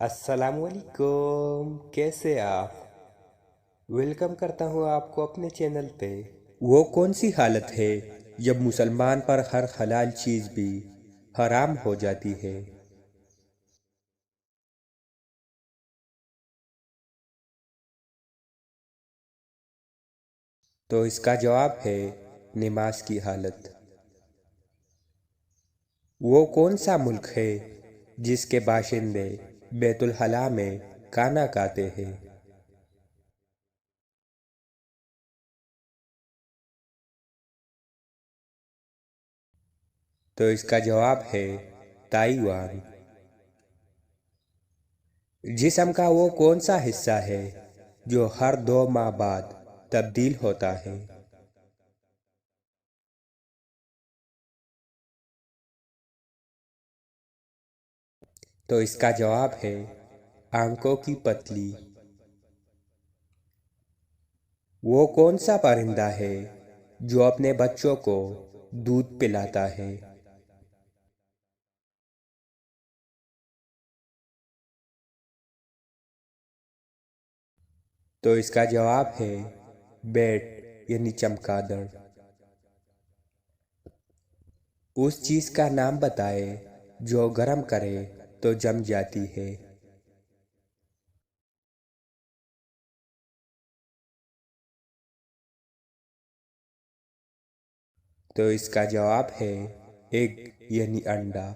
السلام علیکم، کیسے آپ؟ ویلکم کرتا ہوں آپ کو اپنے چینل پہ۔ وہ کون سی حالت ہے جب مسلمان پر ہر حلال چیز بھی حرام ہو جاتی ہے؟ تو اس کا جواب ہے نماز کی حالت۔ وہ کون سا ملک ہے جس کے باشندے بیت الخلاء میں کھانا کھاتے ہیں؟ تو اس کا جواب ہے تائیوان۔ جسم کا وہ کون سا حصہ ہے جو ہر 2 ماہ بعد تبدیل ہوتا ہے؟ تو اس کا جواب ہے آنکھوں کی پتلی۔ وہ کون سا پرندہ ہے جو اپنے بچوں کو دودھ پلاتا ہے؟ تو اس کا جواب ہے بیٹ یعنی چمگادڑ۔ اس چیز کا نام بتائے جو گرم کرے تو جم جاتی ہے۔ تو اس کا جواب ہے ایگ یعنی انڈا۔